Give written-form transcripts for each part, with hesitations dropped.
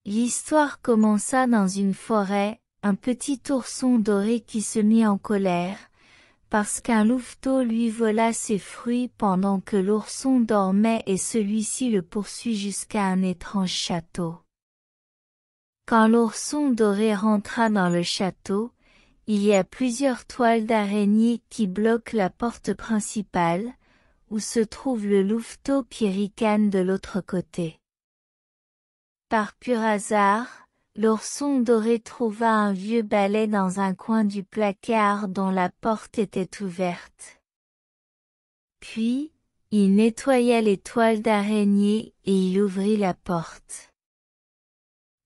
L'histoire commença dans une forêt, un petit ourson doré qui se mit en colère, parce qu'un louveteau lui vola ses fruits pendant que l'ourson dormait et celui-ci le poursuit jusqu'à un étrange château. Quand l'ourson doré rentra dans le château, il y a plusieurs toiles d'araignée qui bloquent la porte principale, où se trouve le louveteau qui ricane de l'autre côté. Par pur hasard, l'ourson doré trouva un vieux balai dans un coin du placard dont la porte était ouverte. Puis, il nettoya les toiles d'araignée et il ouvrit la porte.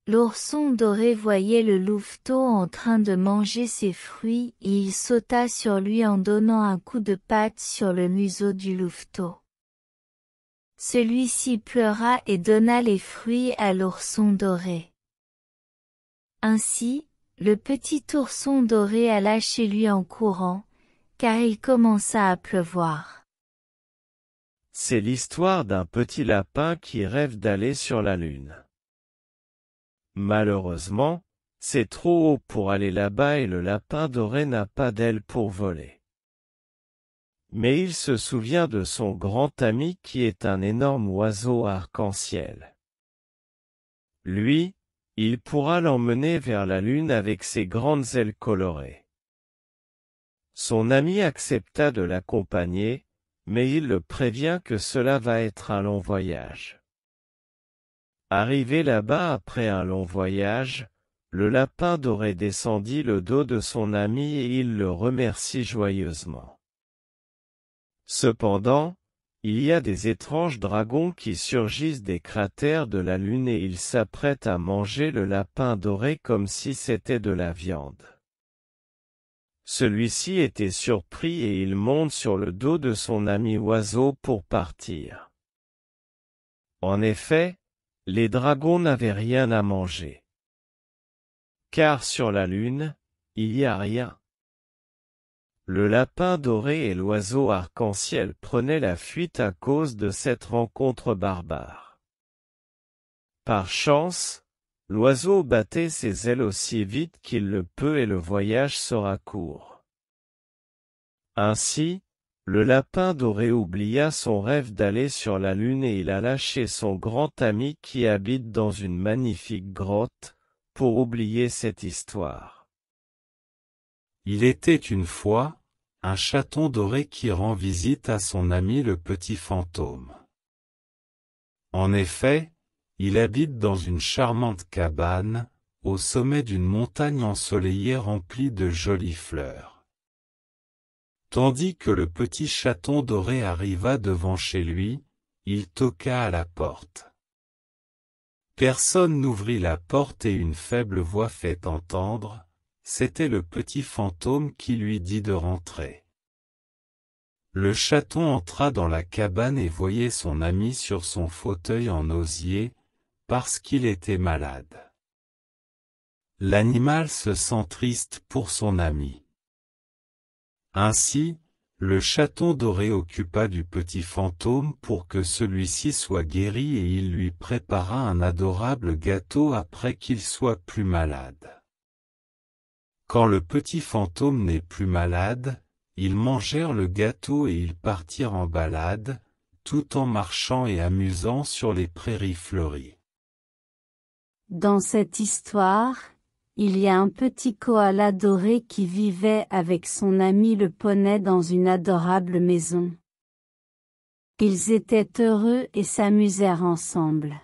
L'ourson doré voyait le louveteau en train de manger ses fruits et il sauta sur lui en donnant un coup de patte sur le museau du louveteau. Celui-ci pleura et donna les fruits à l'ourson doré. Ainsi, le petit ourson doré alla chez lui en courant, car il commença à pleuvoir. C'est l'histoire d'un petit lapin qui rêve d'aller sur la Lune. Malheureusement, c'est trop haut pour aller là-bas et le lapin doré n'a pas d'ailes pour voler. Mais il se souvient de son grand ami qui est un énorme oiseau arc-en-ciel. Lui, il pourra l'emmener vers la Lune avec ses grandes ailes colorées. Son ami accepta de l'accompagner, mais il le prévient que cela va être un long voyage. Arrivé là-bas après un long voyage, le lapin doré descendit le dos de son ami et il le remercie joyeusement. Cependant, il y a des étranges dragons qui surgissent des cratères de la Lune et ils s'apprêtent à manger le lapin doré comme si c'était de la viande. Celui-ci était surpris et il monte sur le dos de son ami oiseau pour partir. En effet, les dragons n'avaient rien à manger. Car sur la Lune, il n'y a rien. Le lapin doré et l'oiseau arc-en-ciel prenaient la fuite à cause de cette rencontre barbare. Par chance, l'oiseau battait ses ailes aussi vite qu'il le peut et le voyage sera court. Ainsi, le lapin doré oublia son rêve d'aller sur la Lune et il alla chez son grand ami qui habite dans une magnifique grotte, pour oublier cette histoire. Il était une fois un chaton doré qui rend visite à son ami le petit fantôme. En effet, il habite dans une charmante cabane, au sommet d'une montagne ensoleillée remplie de jolies fleurs. Tandis que le petit chaton doré arriva devant chez lui, il toqua à la porte. Personne n'ouvrit la porte et une faible voix fait entendre, c'était le petit fantôme qui lui dit de rentrer. Le chaton entra dans la cabane et voyait son ami sur son fauteuil en osier, parce qu'il était malade. L'animal se sent triste pour son ami. Ainsi, le chaton doré occupa du petit fantôme pour que celui-ci soit guéri et il lui prépara un adorable gâteau après qu'il soit plus malade. Quand le petit fantôme n'est plus malade, ils mangèrent le gâteau et ils partirent en balade, tout en marchant et amusant sur les prairies fleuries. Dans cette histoire, il y a un petit koala doré qui vivait avec son ami le poney dans une adorable maison. Ils étaient heureux et s'amusèrent ensemble.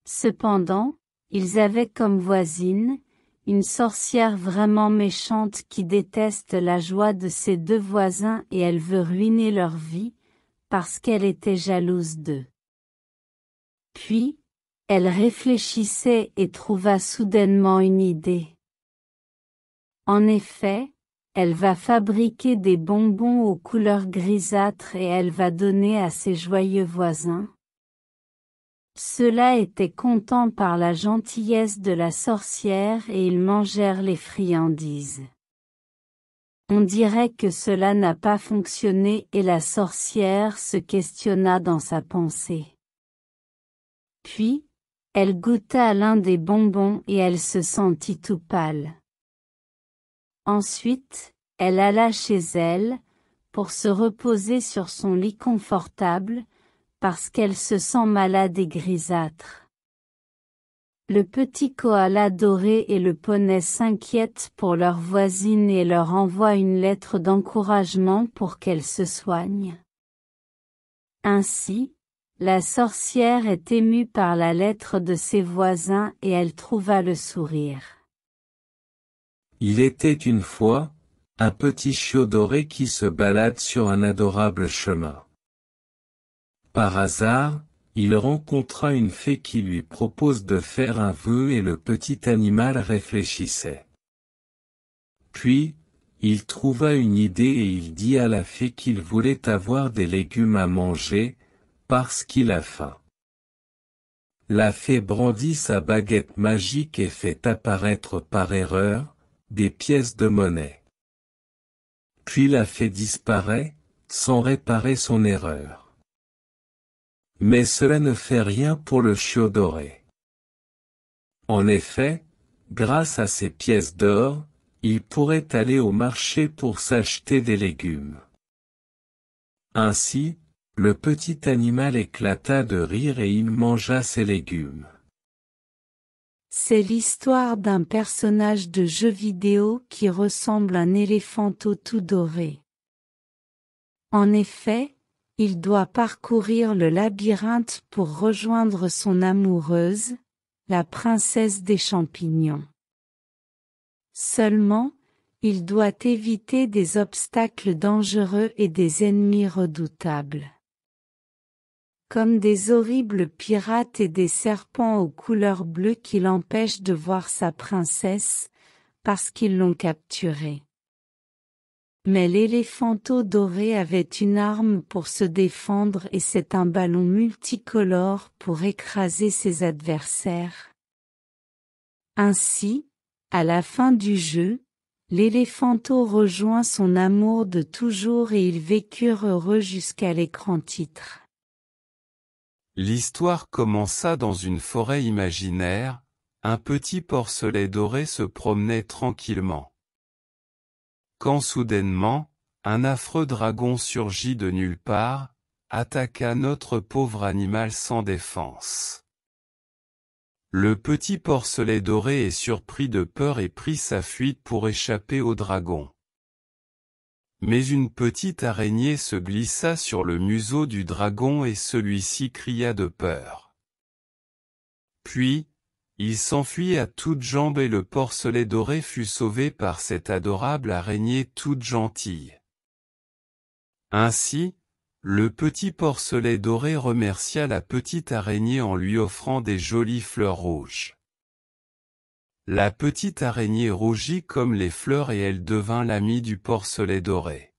Cependant, ils avaient comme voisine, une sorcière vraiment méchante qui déteste la joie de ses deux voisins et elle veut ruiner leur vie, parce qu'elle était jalouse d'eux. Puis, elle réfléchissait et trouva soudainement une idée. En effet, elle va fabriquer des bonbons aux couleurs grisâtres et elle va donner à ses joyeux voisins. Ceux-là étaient contents par la gentillesse de la sorcière et ils mangèrent les friandises. On dirait que cela n'a pas fonctionné et la sorcière se questionna dans sa pensée. Puis, Elle goûta l'un des bonbons et elle se sentit tout pâle. Ensuite, elle alla chez elle, pour se reposer sur son lit confortable, parce qu'elle se sent malade et grisâtre. Le petit koala doré et le poney s'inquiètent pour leur voisine et leur envoient une lettre d'encouragement pour qu'elle se soigne. Ainsi, la sorcière est émue par la lettre de ses voisins et elle trouva le sourire. Il était une fois, un petit chiot doré qui se balade sur un adorable chemin. Par hasard, il rencontra une fée qui lui propose de faire un vœu et le petit animal réfléchissait. Puis, il trouva une idée et il dit à la fée qu'il voulait avoir des légumes à manger, parce qu'il a faim. La fée brandit sa baguette magique et fait apparaître par erreur, des pièces de monnaie. Puis la fée disparaît, sans réparer son erreur. Mais cela ne fait rien pour le chiot doré. En effet, grâce à ces pièces d'or, il pourrait aller au marché pour s'acheter des légumes. Ainsi, le petit animal éclata de rire et il mangea ses légumes. C'est l'histoire d'un personnage de jeu vidéo qui ressemble à un éléphanteau tout doré. En effet, il doit parcourir le labyrinthe pour rejoindre son amoureuse, la princesse des champignons. Seulement, il doit éviter des obstacles dangereux et des ennemis redoutables. Comme des horribles pirates et des serpents aux couleurs bleues qui l'empêchent de voir sa princesse, parce qu'ils l'ont capturée. Mais l'éléphanteau doré avait une arme pour se défendre et c'est un ballon multicolore pour écraser ses adversaires. Ainsi, à la fin du jeu, l'éléphanteau rejoint son amour de toujours et ils vécurent heureux jusqu'à l'écran titre. L'histoire commença dans une forêt imaginaire, un petit porcelet doré se promenait tranquillement. Quand soudainement, un affreux dragon surgit de nulle part, attaqua notre pauvre animal sans défense. Le petit porcelet doré est surpris de peur et prit sa fuite pour échapper au dragon. Mais une petite araignée se glissa sur le museau du dragon et celui-ci cria de peur. Puis, il s'enfuit à toutes jambes et le porcelet doré fut sauvé par cette adorable araignée toute gentille. Ainsi, le petit porcelet doré remercia la petite araignée en lui offrant des jolies fleurs rouges. La petite araignée rougit comme les fleurs et elle devint l'amie du porcelet doré.